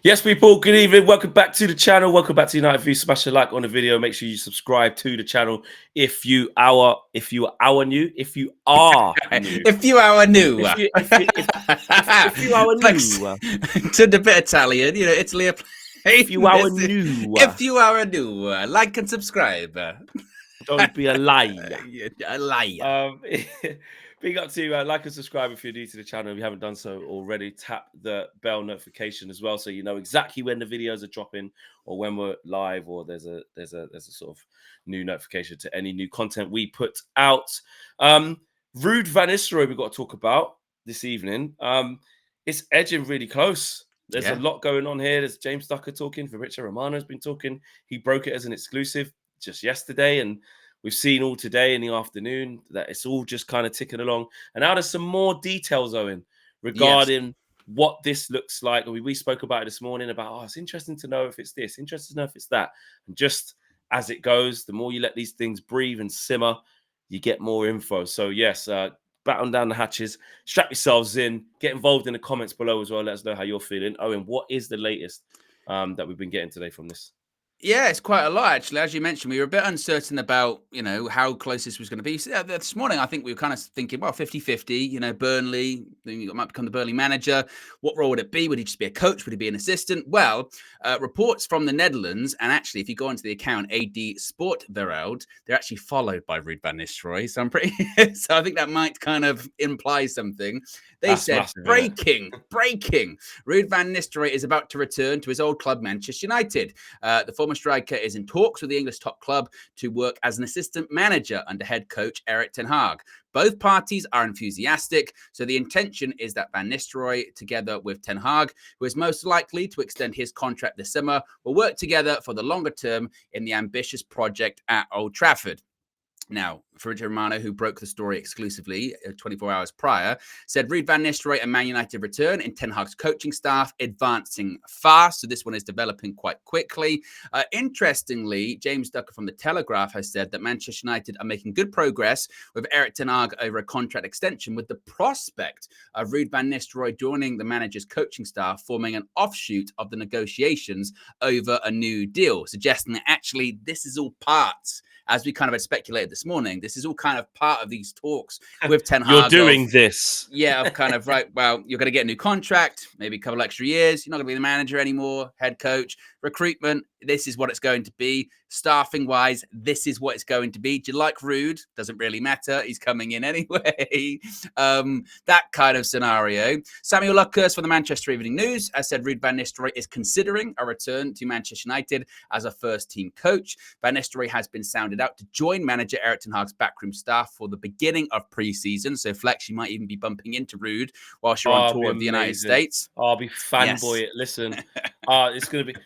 Yes, people, good evening. Welcome back to the channel. Welcome back to United View. Smash a like on the video. Make sure you subscribe to the channel if you are new. If you are new. If you are new. If you are Flex new. to the bit Italian, Italy. If you are new. If you are new, like and subscribe. Don't be a liar. A liar. Big up to like and subscribe if you're new to the channel. If you haven't done so already, tap the bell notification as well, so you know exactly when the videos are dropping or when we're live, or there's a sort of new notification to any new content we put out. Ruud van Nistelrooy we've got to talk about this evening. It's edging really close. There's a lot going on here. There's James Ducker talking. Fabrizio Romano's been talking. He broke it as an exclusive just yesterday, and we've seen all today in the afternoon that it's all just kind of ticking along. And now there's some more details, Owen, regarding what this looks like. We spoke about it this morning about, it's interesting to know if it's this, interesting to know if it's that. And just as it goes, the more you let these things breathe and simmer, you get more info. So yes, batten down the hatches, strap yourselves in, get involved in the comments below as well. Let us know how you're feeling. Owen, what is the latest that we've been getting today from this? Yeah, it's quite a lot, actually. As you mentioned, we were a bit uncertain about, how close this was going to be. So, this morning, I think we were kind of thinking, well, 50-50, Burnley, you might become the Burnley manager. What role would it be? Would he just be a coach? Would he be an assistant? Well, reports from the Netherlands, and actually, if you go onto the account AD Sportwereld, they're actually followed by Ruud van Nistelrooy. So so I think that might kind of imply something. That's said, massive, breaking. Ruud van Nistelrooy is about to return to his old club, Manchester United. The former striker is in talks with the English top club to work as an assistant manager under head coach Erik ten Hag. Both parties are enthusiastic, so the intention is that Van Nistelrooy, together with ten Hag, who is most likely to extend his contract this summer, will work together for the longer term in the ambitious project at Old Trafford. Now, Fabrizio Romano, who broke the story exclusively 24 hours prior, said Ruud van Nistelrooy and Man United return in Ten Hag's coaching staff, advancing fast. So this one is developing quite quickly. Interestingly, James Ducker from The Telegraph has said that Manchester United are making good progress with Erik ten Hag over a contract extension, with the prospect of Ruud van Nistelrooy joining the manager's coaching staff, forming an offshoot of the negotiations over a new deal, suggesting that actually this is all parts, as we kind of had speculated this morning, this is all kind of part of these talks with Ten Hag. You're doing this. Yeah, of kind of, right, well, you're going to get a new contract, maybe a couple extra years. You're not going to be the manager anymore, head coach. Recruitment, this is what it's going to be. Staffing-wise, this is what it's going to be. Do you like Ruud? Doesn't really matter. He's coming in anyway. That kind of scenario. Samuel Luckhurst from the Manchester Evening News has said Ruud van Nistelrooy is considering a return to Manchester United as a first-team coach. Van Nistelrooy has been sounded out to join manager Erik ten Hag's backroom staff for the beginning of pre-season. So, Flex, you might even be bumping into Ruud whilst you're on tour of the United States. I'll be fanboy it. Listen, it's going to be...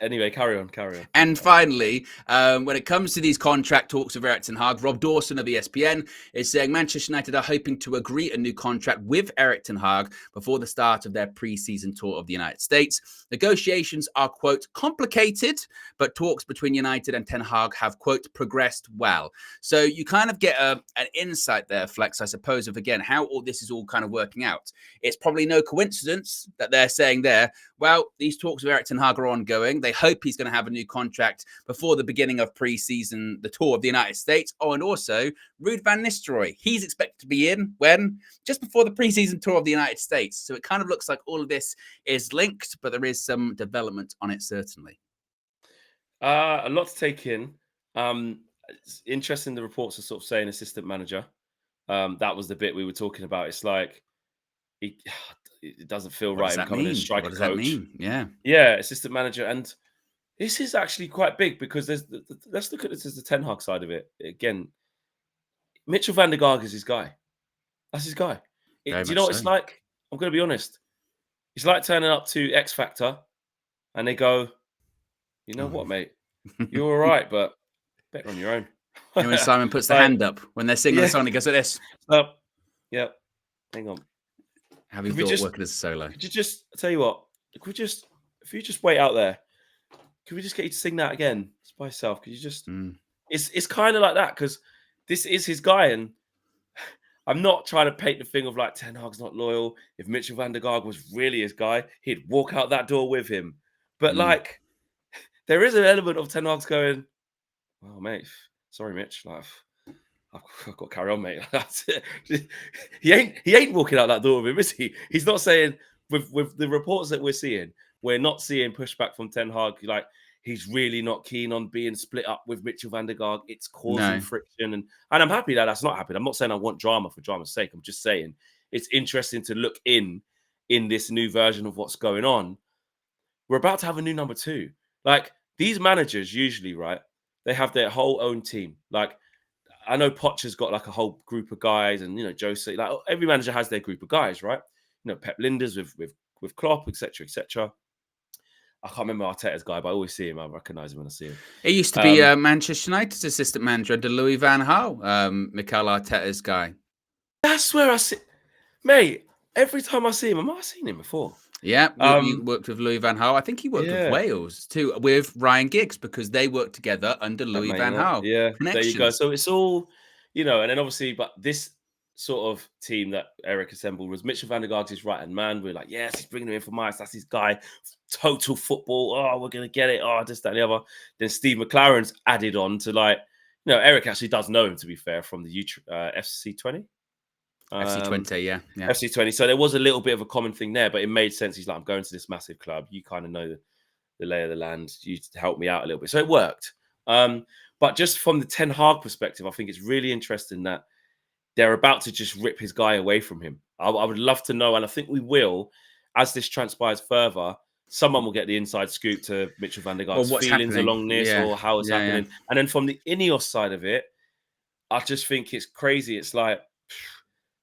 Anyway, carry on. And finally, when it comes to these contract talks with Erik ten Hag, Rob Dawson of ESPN is saying Manchester United are hoping to agree a new contract with Erik ten Hag before the start of their pre-season tour of the United States. Negotiations are, quote, complicated, but talks between United and ten Hag have, quote, progressed well. So you kind of get an insight there, Flex, I suppose, of, again, how all this is all kind of working out. It's probably no coincidence that they're saying there, well, these talks with Erik ten Hag are ongoing. They hope he's going to have a new contract before the beginning of pre-season, the tour of the United States. Oh, and also Ruud van Nistelrooy. He's expected to be in when? Just before the pre-season tour of the United States. So it kind of looks like all of this is linked, but there is some development on it, certainly. A lot to take in. It's interesting the reports are sort of saying assistant manager. That was the bit we were talking about. It's like it doesn't feel right in becoming a striker coach. What does that mean? Yeah, assistant manager. And this is actually quite big because let's look at this as the Ten Hag side of it. Again, Mitchell van der Gaag is his guy. That's his guy. Do you know what it's like? I'm going to be honest. It's like turning up to X Factor and they go, you know what, mate? You're all right, but better on your own. When Simon puts the hand up when they're singing the song, he goes like this. Yeah. Hang on. Have you thought working as a solo? Could you just, I tell you what, if you just wait out there, could we just get you to sing that again just by yourself? Could you just, it's kind of like that because this is his guy. And I'm not trying to paint the thing of like Ten Hag's not loyal. If Mitchell van der Gaag was really his guy, he'd walk out that door with him. But like, there is an element of Ten Hag's going, "Oh mate, sorry Mitch, like I've got to carry on, mate." he ain't walking out that door with him, is he? He's not saying with the reports that we're not seeing pushback from Ten Hag. Like, he's really not keen on being split up with Mitchell van der Gaag. It's causing friction. And I'm happy that that's not happening. I'm not saying I want drama for drama's sake. I'm just saying it's interesting to look in this new version of what's going on. We're about to have a new number 2. Like, these managers usually, right, they have their whole own team. Like, I know Poch's got like a whole group of guys, and, you know, Jose, like every manager has their group of guys, right? You know, Pep Linders with Klopp, etc., etc. I can't remember Arteta's guy, but I always see him. I recognise him when I see him. He used to be Manchester United's assistant manager under Louis van Gaal, Mikel Arteta's guy. That's where I see, mate. Every time I see him, I seen him before. Yeah, he worked with Louis van Gaal. I think he worked with Wales too, with Ryan Giggs, because they worked together under Louis van Gaal. Yeah, there you go. So it's all, you know, and then obviously, but this sort of team that Eric assembled was Mitchell van der Gaag's his right-hand man. We're like, yes, he's bringing him in for Mice. That's his guy. Total football. Oh, we're going to get it. Oh, this, that, and the other. Then Steve McLaren's added on to, like, you know, Eric actually does know him, to be fair, from the FC20. FC20, yeah. FC20. So there was a little bit of a common thing there, but it made sense. He's like, I'm going to this massive club. You kind of know the lay of the land. You help me out a little bit. So it worked. But just from the Ten Hag perspective, I think it's really interesting that they're about to just rip his guy away from him. I would love to know, and I think we will, as this transpires further, someone will get the inside scoop to Mitchell van der Gaag's feelings along this, or how it's happening. Yeah. And then from the Ineos side of it, I just think it's crazy. It's like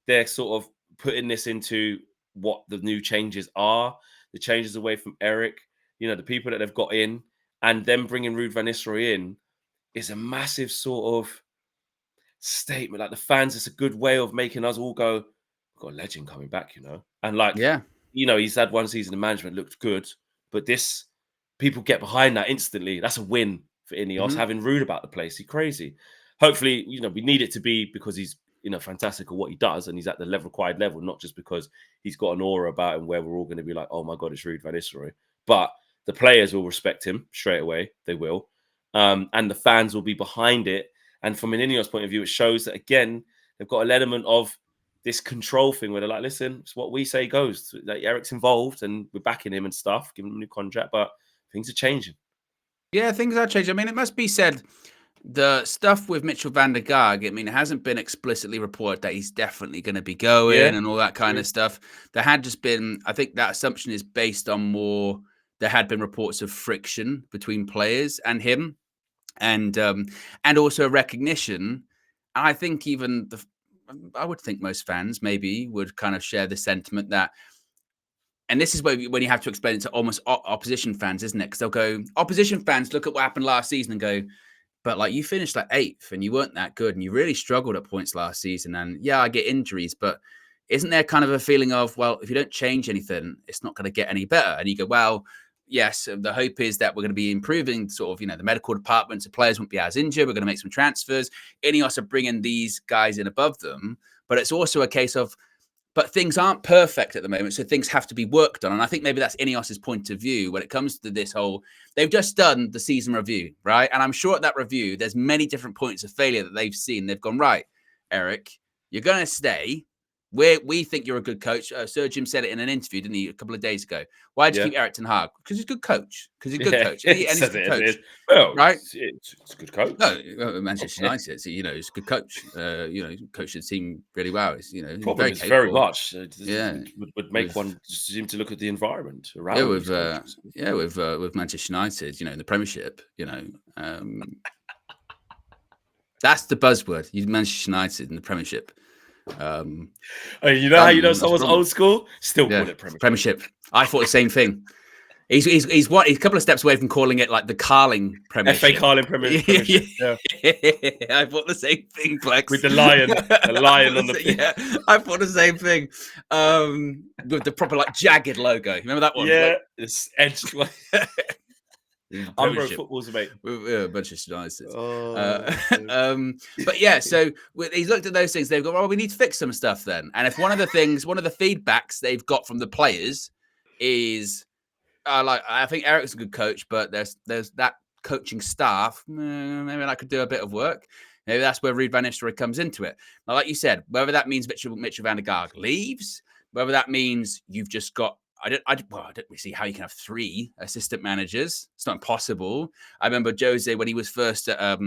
they're sort of putting this into what the new changes are, the changes away from Eric, you know, the people that they've got in, and them bringing Ruud van Nistelrooy in is a massive sort of statement. Like, the fans, it's a good way of making us all go, we've got a legend coming back, you know. And like, you know, he's had one season of management, looked good, but this, people get behind that instantly. That's a win for Ineos, having Ruud about the place. He's crazy. Hopefully, you know, we need it to be because he's, you know, fantastic at what he does, and he's at the required level, not just because he's got an aura about him where we're all going to be like, oh my God, it's Ruud van Nistelrooy. But the players will respect him straight away. They will. And the fans will be behind it. And from an Ineos point of view, it shows that, again, they've got an element of this control thing where they're like, listen, it's what we say goes. Like, Eric's involved and we're backing him and stuff, giving him a new contract, but things are changing. Yeah, things are changing. I mean, it must be said, the stuff with Mitchell van der Gaag, I mean, it hasn't been explicitly reported that he's definitely going to be going and all that kind of stuff. There had just been, I think that assumption is based on more, there had been reports of friction between players and him. And also recognition. I think even I would think most fans maybe would kind of share the sentiment that, and this is when you have to explain it to almost opposition fans, isn't it? Because they'll go, opposition fans look at what happened last season and go, but like, you finished like 8th and you weren't that good and you really struggled at points last season. And yeah, I get injuries, but isn't there kind of a feeling of, well, if you don't change anything, it's not going to get any better? And you go, well, yes, the hope is that we're going to be improving sort of, you know, the medical departments, the players won't be as injured. We're going to make some transfers. Ineos are bringing these guys in above them, but it's also a case of, but things aren't perfect at the moment, so things have to be worked on. And I think maybe that's Ineos's point of view when it comes to this whole, they've just done the season review, right? And I'm sure at that review, there's many different points of failure that they've seen. They've gone, right, Eric, you're going to stay. We think you're a good coach. Sir Jim said it in an interview, didn't he, a couple of days ago? Why did you keep Eric Ten Hag? Because he's a good coach. Because he's a good coach. And he's a good coach. Well, right? It's a good coach. No, Manchester United, so, you know, he's a good coach. You know, coached the team really well. It's, you know, problem is very much. Would make one seem to look at the environment around. Yeah, with Manchester United, you know, in the Premiership, you know, that's the buzzword. Manchester United in the Premiership. You know how you know someone's old school? Still call it Premiership. I thought the same thing. He's a couple of steps away from calling it like the Carling Premiership. FA Carling Premiership. Yeah. I thought the same thing, Plex. With the lion on the pitch. Yeah, I thought the same thing. With the proper like jagged logo. Remember that one? Yeah, it's edged. I'm pro footballs, mate. We're Manchester United. Oh, But yeah, so he's looked at those things. They've got, well, we need to fix some stuff then. And if one of the feedbacks they've got from the players is, I think Eric's a good coach, but there's that coaching staff. Maybe that could do a bit of work. Maybe that's where Ruud van Nistelrooy comes into it. Now, like you said, whether that means Mitchell van der Gaag leaves, whether that means you've just got, I don't really see how you can have 3 assistant managers. It's not impossible. I remember Jose when he was first at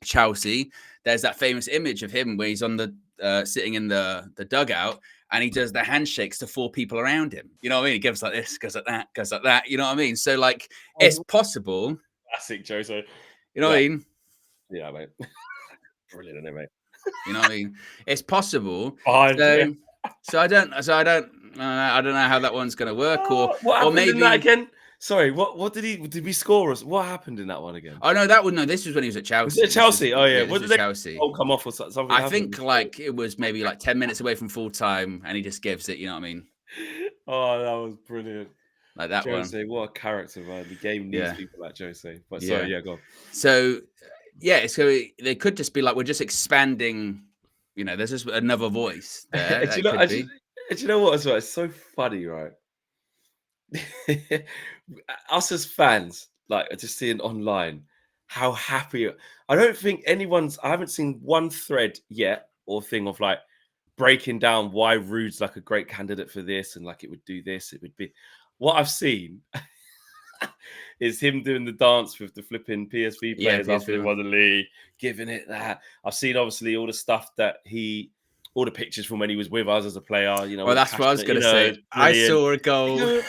Chelsea. There's that famous image of him where he's on the sitting in the dugout and he does the handshakes to 4 people around him. You know what I mean? He gives like this, goes like that, goes like that. You know what I mean? So like it's possible. Classic Jose. You know what I mean? Yeah, mate. Brilliant, isn't it, mate? You know what I mean? It's possible. So I don't know how that one's going to work. Or maybe in that again. Sorry, what did we score us? What happened in that one again? Oh no, this was when he was at Chelsea. Was it Chelsea? Oh yeah. What did Chelsea come off or something? I think like it was maybe like 10 minutes away from full time, and he just gives it. You know what I mean? Oh, that was brilliant. Like that Jose, one. what a character, man. The game needs people like Jose. But sorry, go on. So yeah, so they could just be like, we're just expanding. You know, there's just another voice there. Do you know what as well? It's so funny, right? Us as fans, like just seeing online how happy. I don't think I haven't seen one thread yet or thing of like breaking down why Ruud's like a great candidate for this and like it would do this. It would be what I've seen is him doing the dance with the flipping PSV players after he won the league, giving it that. I've seen obviously all the stuff that all the pictures from when he was with us as a player. You know, well, that's what I was going to say. I saw a goal.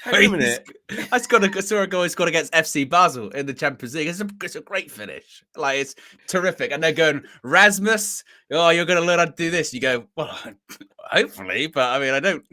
I saw a goal he scored against FC Basel in the Champions League. It's a great finish. Like, it's terrific. And they're going, Rasmus, oh, you're going to learn how to do this. You go, well, hopefully, but I mean, I don't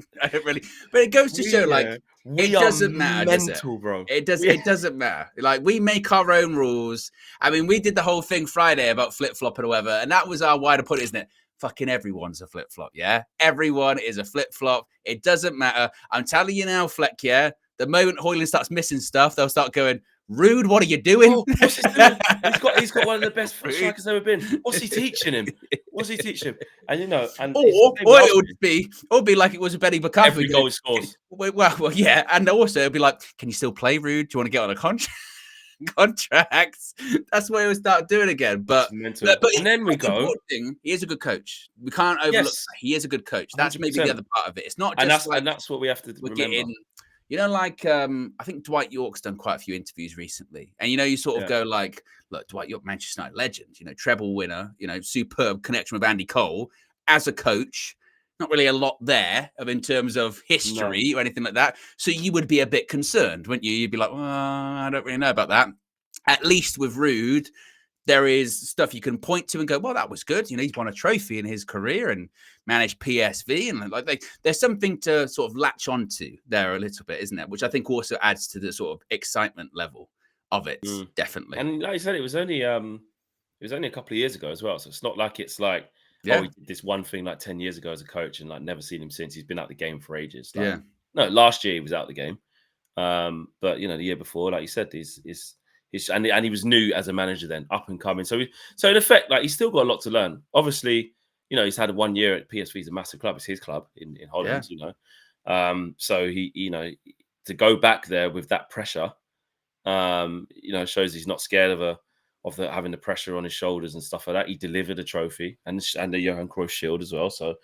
really. But it goes to show, like, it doesn't matter, mental, bro. It doesn't matter. Like, we make our own rules. I mean, we did the whole thing Friday about flip-flop and whatever, and that was our wider point, isn't it? Fucking everyone's a flip-flop, yeah? Everyone is a flip-flop. It doesn't matter. I'm telling you now, Fleck, yeah? The moment Højlund starts missing stuff, they'll start going, Ruud, what are you doing? Oh, what's he doing? He's got one of the best strikers ever been. What's he teaching him? And you know, and it would be like it was a Benny McCarthy. Every goal he scores. Well, yeah, and also it'd be like, can you still play, Ruud? Do you want to get on a contracts? That's what he'll start doing again. But and then we go. He is a good coach. We can't overlook. Yes. He is a good coach. That's 100%. Maybe the other part of it. It's not just and that's what we have to remember. You know, like I think Dwight York's done quite a few interviews recently, and you know, you sort of go like, look, Dwight York, Manchester United legend, you know, treble winner, you know, superb connection with Andy Cole as a coach. Not really a lot there in terms of history or anything like that. So you would be a bit concerned, wouldn't you? You'd be like, well, I don't really know about that. At least with Ruud, there is stuff you can point to and go, well, that was good. You know, he's won a trophy in his career and managed PSV. And like there's something to sort of latch onto there a little bit, isn't there? Which I think also adds to the sort of excitement level of it, definitely. And like I said, it was only a couple of years ago as well. So it's not like it's like, oh, he did this one thing like 10 years ago as a coach and like never seen him since. He's been out the game for ages. Like, no, last year he was out the game. But you know, the year before, like you said, and he was new as a manager then, up and coming. So in effect, like he's still got a lot to learn. Obviously, you know, he's had 1 year at PSV. It's a massive club. It's his club in Holland, you know. So he, you know, to go back there with that pressure, you know, shows he's not scared of having the pressure on his shoulders and stuff like that. He delivered a trophy and the Johan Cruyff Shield as well. So,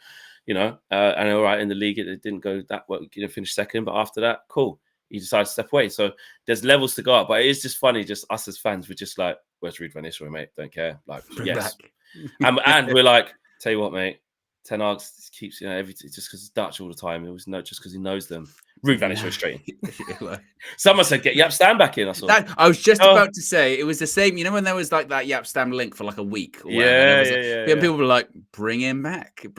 you know, and all right, in the league, it didn't go that well. You know, finished second, but after that, cool. He decided to step away. So there's levels to go up, but it is just funny. Just us as fans, we're just like, "Where's Ruud van Nistelrooy, mate? Don't care." Like, yes, and we're like, "Tell you what, mate, Ten Hag keeps, you know, everything just because it's Dutch all the time. It was just because he knows them." Ruud van Nistelrooy straight in. Someone said, "Get Jaap Stam back in." I was just about to say it was the same. You know, when there was like that Jaap Stam link for like a week. Or yeah. People were like, "Bring him back." It's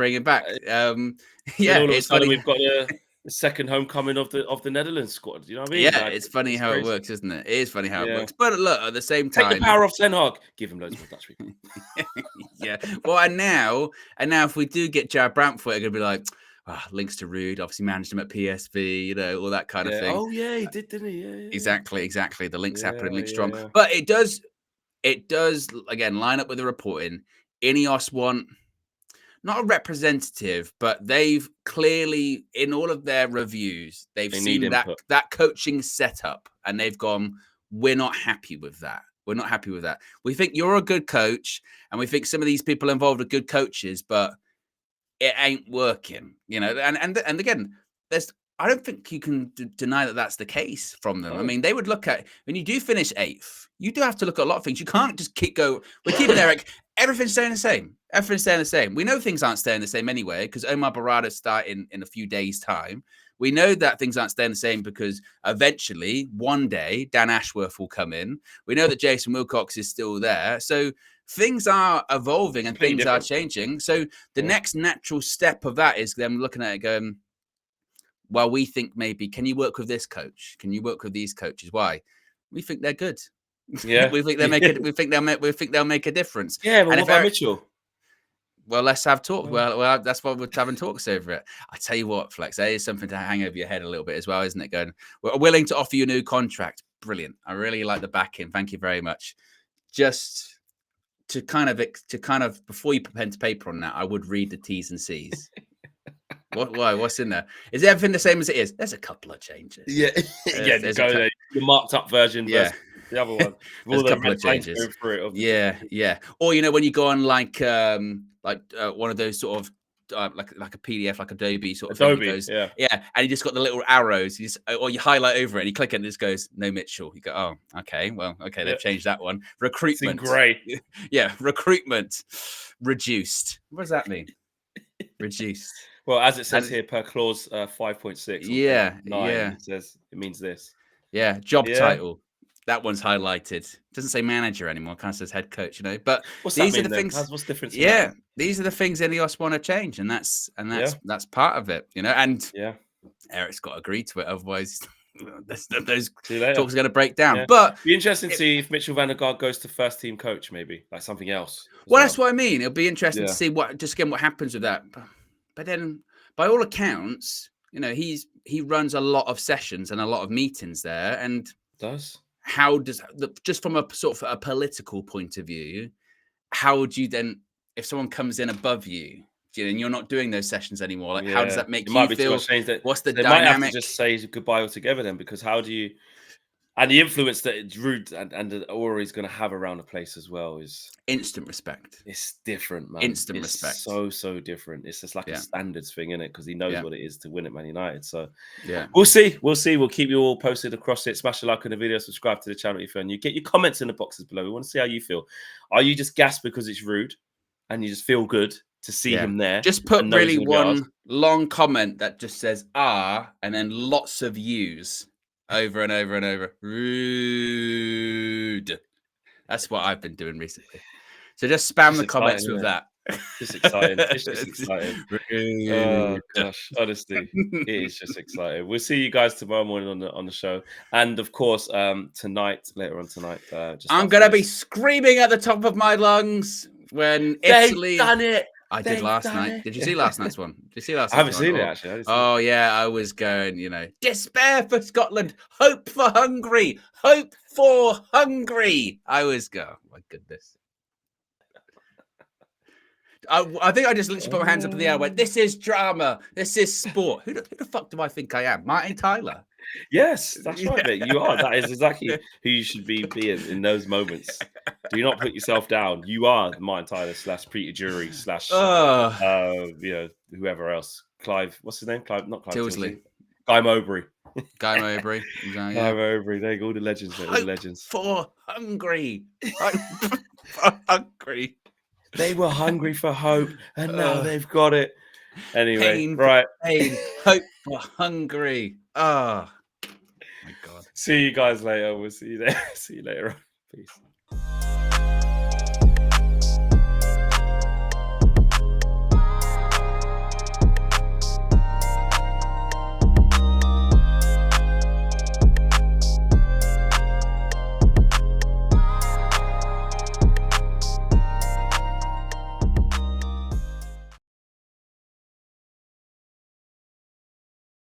funny. We've got the second homecoming of the Netherlands squad. You know what I mean? Yeah, like, it's funny how it works, isn't it? It is funny how it works. But look, at the same time, take the power of Ten Hag. Give him loads more Dutch people. Yeah. Well, and now, if we do get Jared Brantford, we're gonna be like, links to Ruud, obviously managed him at PSV, you know, all that kind of thing. Oh yeah, he did, didn't he? Yeah. Exactly. The links happen, links strong. Yeah. But it does again line up with the reporting. Ineos want not a representative, but they've clearly, in all of their reviews, they've seen that coaching setup, and they've gone, we're not happy with that. We're not happy with that. We think you're a good coach, and we think some of these people involved are good coaches, but it ain't working, you know. And again, I don't think you can deny that that's the case from them. I mean, they would look at, when you do finish 8th, you do have to look at a lot of things. You can't just we're keeping Eric. Everything's staying the same. Everything's staying the same. We know things aren't staying the same anyway, because Omar Barada's starting in a few days' time. We know that things aren't staying the same because eventually, one day, Dan Ashworth will come in. We know that Jason Wilcox is still there. So things are evolving and things are changing. So the next natural step of that is them looking at it going, well, we think maybe, can you work with this coach? Can you work with these coaches? Why? We think they're good. Yeah. we think they'll make a difference. Yeah, but what about Mitchell? Well, let's have talk. Well, that's why we're having talks over it. I tell you what, Flex, that is something to hang over your head a little bit as well, isn't it? Going, we're willing to offer you a new contract. Brilliant. I really like the backing. Thank you very much. Just to kind of before you put pen to paper on that, I would read the T's and C's. Why? What's in there? Is everything the same as it is? There's a couple of changes. Yeah, there's the marked up version. Yeah, the other one. There's a couple of changes. Yeah. Or when you go on like one of those sort of like a PDF, like Adobe sort of thing. Goes, and you just got the little arrows. Or you highlight over it and you click it and it just goes no Mitchell. You go, oh, okay, well, okay, they've changed that one. Recruitment, great. Yeah, recruitment reduced. What does that mean? Reduced. Well, as it says here per clause 5.6. Yeah. It says it means this. Yeah, job title. That one's highlighted. It doesn't say manager anymore. It kind of says head coach, you know. But these are the things. What's different? Yeah, these are the things Ineos want to change, and that's part of it, you know. And Eric's got to agree to it, otherwise those talks are going to break down. Yeah. But be interesting to see if Mitchell van der Gaard goes to first team coach, maybe like something else. Well, that's what I mean. It'll be interesting to see what happens with that. But then, by all accounts, you know, he runs a lot of sessions and a lot of meetings there, and how does just from a sort of a political point of view, how would you then, if someone comes in above you, and you're not doing those sessions anymore, like how does that make you feel? What's the dynamic? They might have to just say goodbye altogether then, because how do you? And the influence that Ruud and the aura is going to have around the place as well is instant respect. It's different, man. Instant respect. So different. It's just like a standards thing, isn't it? Because he knows what it is to win at Man United. So we'll see. We'll keep you all posted across it. Smash a like on the video, subscribe to the channel if you're new. Get your comments in the boxes below. We want to see how you feel. Are you just gassed because it's Ruud and you just feel good to see him there? Just put really one long comment that just says and then lots of U's. Over and over and over. Rude. That's what I've been doing recently. So just spam the comments with that. Just exciting. It's just exciting. Oh gosh, honestly, it is just exciting. We'll see you guys tomorrow morning on the show, and of course later on tonight. I'm gonna be screaming at the top of my lungs when Italy done it. I did last night. Did you see last night's one? Did you see last? I haven't seen it actually. Oh yeah, I was going. You know, despair for Scotland, hope for Hungary, hope for Hungary. I was going. Oh, my goodness. I think I just literally put my hands up in the air and went, this is drama. This is sport. Who the fuck do I think I am? Martin Tyler? Yes, that's right, mate. You are. That is exactly who you should be being in those moments. Do not put yourself down. You are Martin Tyler / Peter Drury / whoever else. Clive, what's his name? Not Clive Tilsley. Guy Mowbray. Guy Mowbray. Guy Mowbray. There you go. All the legends. All the legends. For Hungary. For Hungary. They were hungry for hope, and now they've got it. Anyway, pain, hope for Hungary. Oh my God. See you guys later. We'll see you there. See you later on. Peace.